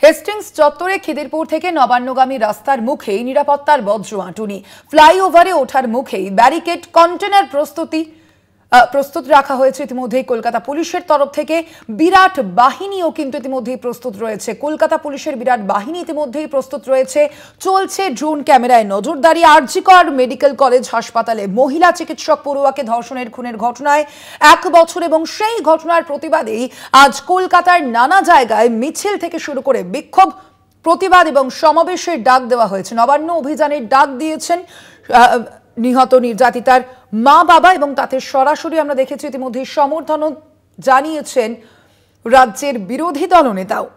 Hastings চত্বরে খিদিরপুর থেকে নবান্নগামী রাস্তার মুখেই নিরাপত্তার বজ্রআঁটুনি। ফ্লাইওভারে ওঠার মুখেই ব্যারিকেড, কন্টেনার প্রস্তুত রাখা হয়েছে। ইতিমধ্যেই কলকাতা পুলিশের তরফ থেকে বিরাট বাহিনীও কিন্তু ইতিমধ্যেই প্রস্তুত রয়েছে। কলকাতা পুলিশের বিরাট বাহিনী ইতিমধ্যেই প্রস্তুত রয়েছে। চলছে ড্রোন ক্যামেরায় নজরদারি। আরজিকর মেডিকেল কলেজ হাসপাতালে মহিলা চিকিৎসক পড়ুয়াকে ধর্ষণের খুনের ঘটনায় 1 বছর এবং সেই ঘটনার প্রতিবাদেই আজ কলকাতার নানা জায়গায় মিছিল থেকে শুরু করে বিক্ষোভ, প্রতিবাদ এবং সমাবেশের ডাক দেওয়া হয়েছে। নবান্ন অভিযানের ডাক দিয়েছেন নিহত নির্যাতিতার মা বাবা এবং তাতে সরাসরি আমরা দেখেছি ইতিমধ্যে সমর্থনও জানিয়েছেন রাজ্যের বিরোধী দলনেতাও।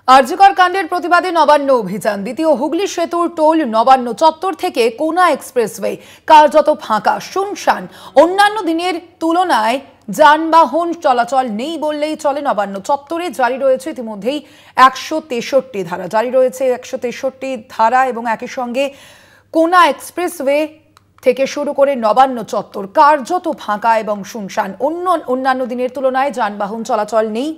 আরজিকর কাণ্ডের প্রতিবাদে নবান্ন অভিযান। দ্বিতীয় হুগলি সেতুর টোল নবান্ন চত্বর থেকে কোনা এক্সপ্রেসওয়ে কার্যত ফাঁকা, শুনশান। অন্যান্য দিনের তুলনায় যানবাহন চলাচল নেই বললেই চলে। নবান্ন চত্বরে জারি রয়েছে ইতিমধ্যেই 163 ধারা জারি রয়েছে 163 ধারা এবং একই সঙ্গে কোনা এক্সপ্রেসওয়ে থেকে শুরু করে নবান্ন চত্বর কার্যত ফাঁকা এবং শুনশান। অন্যান্য দিনের তুলনায় যানবাহন চলাচল নেই।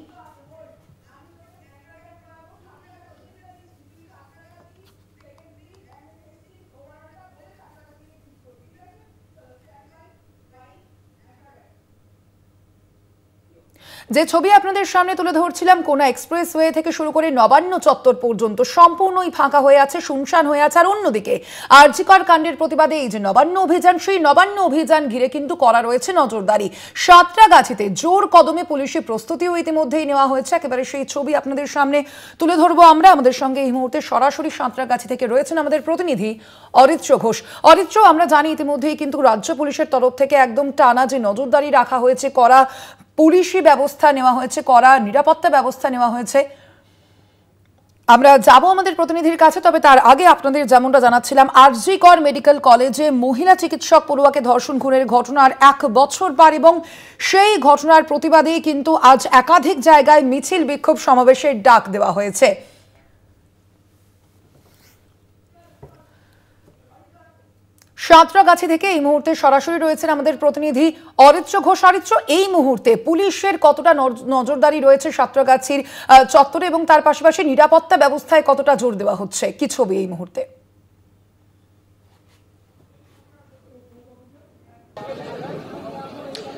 যে ছবি আপনাদের সামনে তুলে ধরছিলাম, কোনা এক্সপ্রেসওয়ে থেকে শুরু করে নবান্ন চত্বর পর্যন্ত সম্পূর্ণই ফাঁকা হয়ে আছে, শুনশান হয়ে আছে। আর অন্যদিকে আরজিকর কাণ্ডের প্রতিবাদে এই যে নবান্ন অভিযান, সেই নবান্ন অভিযান ঘিরে কিন্তু করা রয়েছে নজরদারি। সাঁতরাগাছিতে জোর কদমে পুলিশি প্রস্তুতিও ইতিমধ্যেই নেওয়া হয়েছে। একেবারে সেই ছবি আপনাদের সামনে তুলে ধরবো আমরা। আমাদের সঙ্গে এই মুহূর্তে সরাসরি সাঁতরাগাছি থেকে রয়েছেন আমাদের প্রতিনিধি অরিত্র ঘোষ। অরিত্র, আমরা জানি ইতিমধ্যেই কিন্তু রাজ্য পুলিশের তরফ থেকে একদম টানা যে নজরদারি রাখা হয়েছে, করা পুলিশি ব্যবস্থা নেওয়া হয়েছে, করা নিরাপত্তা ব্যবস্থা নেওয়া হয়েছে। আমরা যাব আমাদের প্রতিনিধির কাছে, তবে তার আগে আপনাদের যেমনটা জানাচ্ছিলাম, আরজিকর মেডিকেল কলেজে মহিলা চিকিৎসক পড়ুয়াকে ধর্ষণ খুনের ঘটনার 1 বছর পার এবং সেই ঘটনার প্রতিবাদেই কিন্তু আজ একাধিক জায়গায় মিছিল, বিক্ষোভ, সমাবেশের ডাক দেওয়া হয়েছে। সাঁতরাগাছি থেকে এই মুহূর্তে সরাসরি রয়েছেন আমাদের প্রতিনিধি অরিত্র ঘোষ। অরিত্র, এই মুহূর্তে পুলিশের কতটা নজরদারি রয়েছে সাঁতরাগাছির চত্বরে এবং তার পাশাপাশি নিরাপত্তা ব্যবস্থায় কতটা জোর দেওয়া হচ্ছে, কি ছবি এই মুহূর্তে?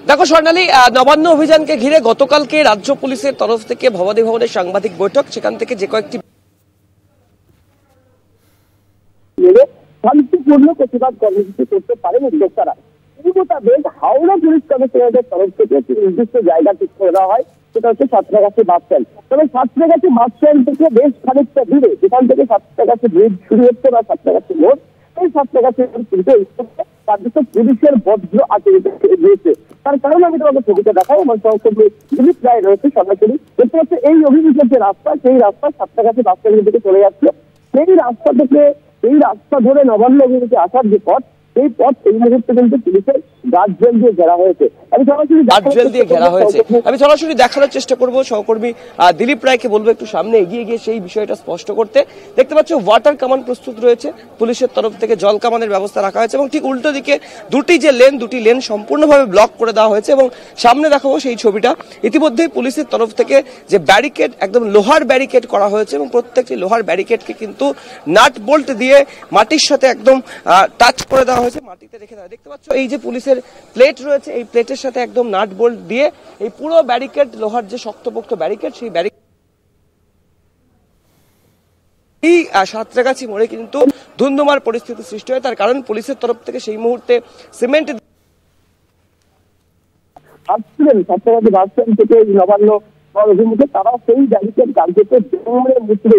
দেখো স্বর্ণালী, নবান্ন অভিযানকে ঘিরে গতকালকে রাজ্য পুলিশের তরফ থেকে ভবানী ভবনের সাংবাদিক বৈঠক, সেখান থেকে যে কয়েকটি শান্তিপূর্ণ প্রতিবাদ কর্মসূচি করতে পারেন উদ্যোক্তারা। হাওড়া পুলিশ কমিশনারের তরফ থেকে নির্দিষ্ট জায়গা ঠিক করে দেওয়া হয়, সেটা হচ্ছে সাঁতরাগাছি বাস স্ট্যান্ড। তবে সাঁতরাগাছি বাস স্ট্যান্ড থেকে বেশ খানিকটা দূরে, যেখান থেকে সাঁতরাগাছি ব্রিজ শুরু হচ্ছে বা সাঁতরাগাছি মোড়, এই সাঁতরাগাছি পুলিশের বজ্র আচরিত রয়েছে। তার কারণ আমি তোমাকে ছবিটা দেখাই, আমার সহকর্মী দিলীপ রায় রয়েছে সরাসরি। দেখতে পাচ্ছে এই অভিযোগের যে রাস্তা, সেই রাস্তা সাঁতরাগাছি বাস স্ট্যান্ডের দিকে চলে যাচ্ছে। সেই রাস্তা থেকে, এই রাস্তা ধরে নবান্ন অভিমুখে আসার যে পথ, সেই পথ এই মুহূর্তে কিন্তু পুলিশের গার্ডরেল দিয়ে ঘেরা হয়েছে। আমি সরাসরি দেখানোর চেষ্টা করবো। সহকর্মী দিলীপ রায়কে বলবো একটু সামনে এগিয়ে গিয়ে সেই বিষয়টা স্পষ্ট করতে। দেখতে পাচ্ছ ওয়াটার কামান প্রস্তুত রয়েছে, পুলিশের তরফ থেকে জল কামানের ব্যবস্থা রাখা হয়েছে এবং ঠিক উল্টো দিকে দুটি লেন সম্পূর্ণভাবে ব্লক করে দেওয়া হয়েছে। এবং সামনে দেখাবো সেই ছবিটা, ইতিমধ্যেই পুলিশের তরফ থেকে যে ব্যারিকেড, একদম লোহার ব্যারিকেড করা হয়েছে এবং প্রত্যেকটি লোহার ব্যারিকেডকে কিন্তু নাট বোল্ট দিয়ে মাটির সাথে একদম টাচ করে দেওয়া হয়েছে, মাটিতে রেখে দেওয়া। দেখতে পাচ্ছ এই যে পুলিশের প্লেট রয়েছে, এই প্লেটের সাথে একদম নাট বোল্ট দিয়ে এই পুরো ব্যারিকেড, লোহার যে শক্তপোক্ত ব্যারিকেড, সেই ব্যারিকেড এই সাঁতরাগাছি মোড়ে কিন্তু ধুন্ধুমার পরিস্থিতি সৃষ্টি হয়। তার কারণ পুলিশের তরফ থেকে সেই মুহূর্তে সিমেন্ট আসছিলেন সাঁতরাগাছি বাস স্ট্যান্ড থেকে নবান্ন অভিমুখে, তারা সেই ব্যারিকেড কার্যত দুমড়ে মুচড়ে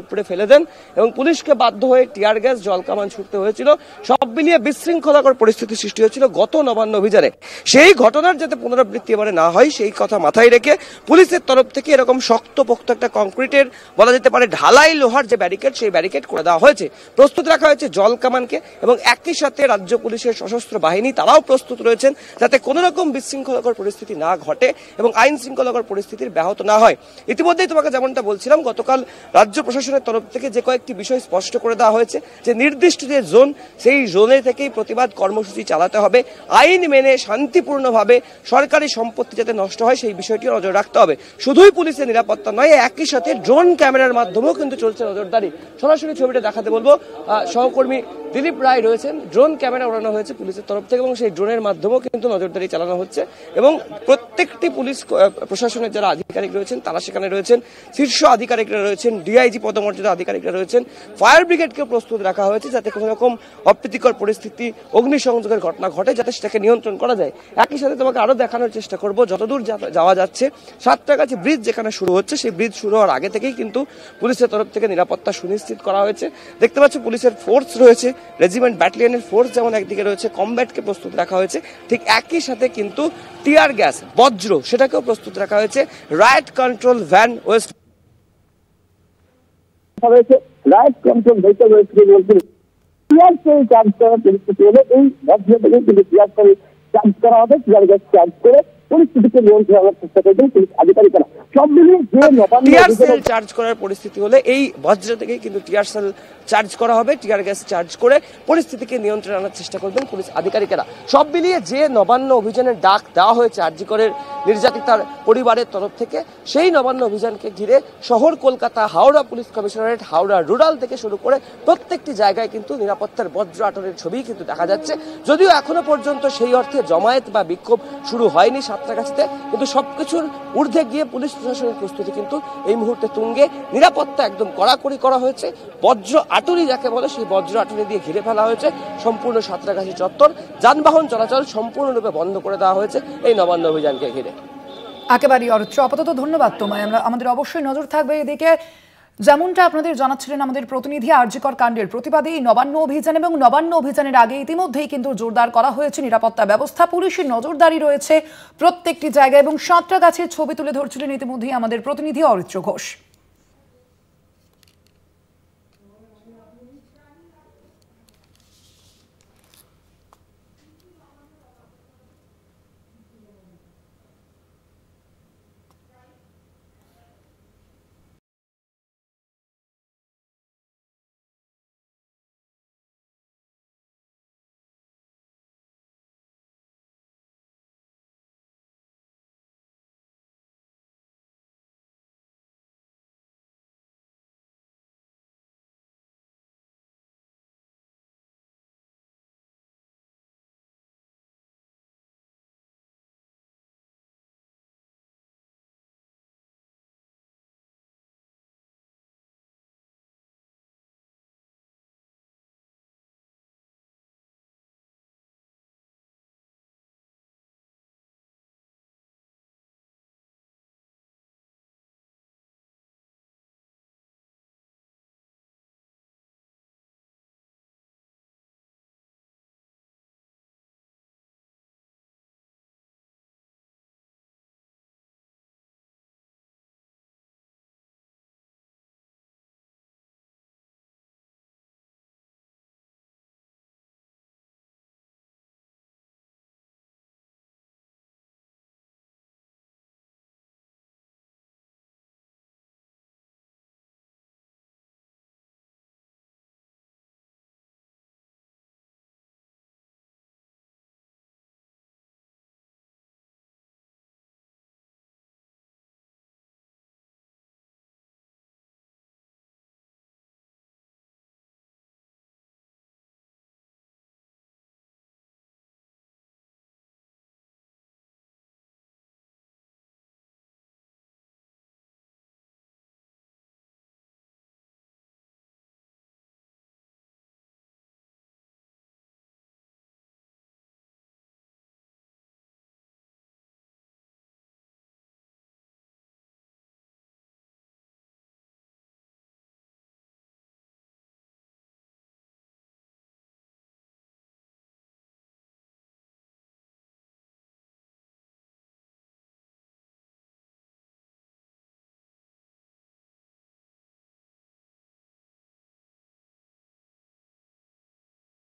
উপড়ে ফেলে দেন এবং পুলিশকে বাধ্য হয়ে টিয়ার গ্যাস, জল কামান ছুটতে হয়েছিল। সব মিলিয়ে বিশৃঙ্খলাকর পরিস্থিতি সৃষ্টি হয়েছিল গত নবান্ন অভিযানে। সেই ঘটনার যাতে পুনরাবৃত্তি এবারে না হয়, সেই কথা মাথায় রেখে পুলিশের তরফ থেকে এরকম শক্তপোক্ত একটা কংক্রিটের, বলা যেতে পারে ঢালাই লোহার যে ব্যারিকেড, সেই ব্যারিকেড করে দেওয়া হয়েছে। প্রস্তুত রাখা হয়েছে জল কামানকে এবং একই সাথে রাজ্য পুলিশের সশস্ত্র বাহিনী, তারাও প্রস্তুত রয়েছেন যাতে কোনো রকম বিশৃঙ্খলাকর পরিস্থিতি না ঘটে এবং আইন শৃঙ্খলাকর পরিস্থিতির ব্যাহত না হয়। ইতিমধ্যেই তোমাকে যেমনটা বলছিলাম, গতকাল রাজ্য প্রশাসনের তরফ থেকে যে কয়েকটি বিষয় স্পষ্ট করে দেওয়া হয়েছে যে নির্দিষ্ট যে জোন, সেই জোনে থেকেই প্রতিবাদ কর্মসূচি চালাতে হবে, আইন মেনে শান্তিপূর্ণভাবে সরকারি সম্পত্তি যাতে নষ্ট হয় সেই বিষয়টি নজর রাখতে হবে। শুধুই পুলিশের নিরাপত্তা নয়, একই সাথে ড্রোন ক্যামেরার মাধ্যমেও কিন্তু চলছে নজরদারি। সরাসরি ছবিটা দেখাতে বলবো, সহকর্মী দিলীপ রায় রয়েছেন। ড্রোন ক্যামেরা ওড়ানো হয়েছে পুলিশের তরফ থেকে এবং সেই ড্রোনের মাধ্যমেও কিন্তু নজরদারি চালানো হচ্ছে এবং প্রত্যেকটি পুলিশ প্রশাসনের যারা আধিকারিক রয়েছেন তারা সেখানে রয়েছেন, শীর্ষ আধিকারিকরা রয়েছেন, ডিআইজি পদমর্যাদা আধিকারিকরা রয়েছেন, ফায়ার ব্রিগেডকে প্রস্তুত রাখা হয়েছে যাতে কোনো রকম অপ্রীতিকর পরিস্থিতি, অগ্নিসংযোগের ঘটনা ঘটে যাতে সেটাকে নিয়ন্ত্রণ করা যায়। একই সাথে তোমাকে আরো দেখানোর চেষ্টা করব, যতদূর যাওয়া যাচ্ছে সাতটাগাছি ব্রিজ যেখানে শুরু হচ্ছে, সেই ব্রিজ শুরু হওয়ার আগে থেকেই কিন্তু পুলিশের তরফ থেকে নিরাপত্তা সুনিশ্চিত করা হয়েছে। দেখতে পাচ্ছ পুলিশের ফোর্স রয়েছে, রেজিমেন্ট ব্যাটালিয়নের ফোর্স যেমন একদিকে রয়েছে, কমব্যাটকে প্রস্তুত রাখা হয়েছে, ঠিক একই সাথে কিন্তু টিয়ার গ্যাস, বজ্র, সেটাকেও প্রস্তুত রাখা হয়েছে। রাইট কন্ট্রোল ভ্যান ওয়েস্ট হয়েছে, রাইট কন্ট্রোল ভেহিকল রয়েছে বলছে টিয়ার সেল চার্জ করার পরিস্থিতি হলে এই বজ্র থেকে কিন্তু টিয়ার সেল চার্জ করা হবে, টিয়ার গ্যাস চার্জ করে পরিস্থিতিকে নিয়ন্ত্রণ করার চেষ্টা করবেন পুলিশ আধিকারিকরা। সব মিলিয়ে যে টিয়ার সেল চার্জ করার পরিস্থিতি হলে এই বজ্র থেকেই কিন্তু টিয়ার সেল চার্জ করা হবে, টিয়ার গ্যাস চার্জ করে পরিস্থিতিকে নিয়ন্ত্রণে আনার চেষ্টা করবেন পুলিশ আধিকারিকেরা। সব মিলিয়ে যে নবান্ন অভিযানের ডাক দেওয়া হয়েছে আরজি করের নির্যাতিতার পরিবারের তরফ থেকে, সেই নবান্ন অভিযানকে ঘিরে শহর Kolkata, Howrah police commissionerate, Howrah rural থেকে শুরু করে প্রত্যেকটি জায়গায় কিন্তু নিরাপত্তার বজ্র আটনের ছবি কিন্তু দেখা যাচ্ছে। যদিও এখনো পর্যন্ত সেই অর্থে জমায়েত বা বিক্ষোভ শুরু হয়নি সাঁতরাগাছিতে, কিন্তু সবকিছুর ঊর্ধ্বে গিয়ে পুলিশ প্রশাসনের প্রস্তুতি কিন্তু এই মুহূর্তে তুঙ্গে। নিরাপত্তা একদম কড়াকড়ি করা হয়েছে, বজ্র আটুরি যাকে বলে সেই বজ্র আটুরি দিয়ে ঘিরে ফেলা হয়েছে সম্পূর্ণ সাঁতরাগাছি চত্বর। যানবাহন চলাচল সম্পূর্ণরূপে বন্ধ করে দেওয়া হয়েছে এই নবান্ন অভিযানকে ঘিরে। একেবারেই অরুচ, আপাতত ধন্যবাদ তোমায়। আমাদের অবশ্যই নজর থাকবে এদিকে। যেমনটা আপনাদের জানাচ্ছিলেন আমাদের প্রতিনিধি, আরজি কর কাণ্ডের প্রতিবাদে নবান্ন অভিযান এবং নবান্ন অভিযানের আগে ইতিমধ্যেই কিন্তু জোরদার করা হয়েছে নিরাপত্তা ব্যবস্থা। পুলিশের নজরদারি রয়েছে প্রত্যেকটি জায়গায় এবং সাঁতরাগাছির ছবি তুলে ধরছিলেন ইতিমধ্যেই আমাদের প্রতিনিধি অরিত্র ঘোষ।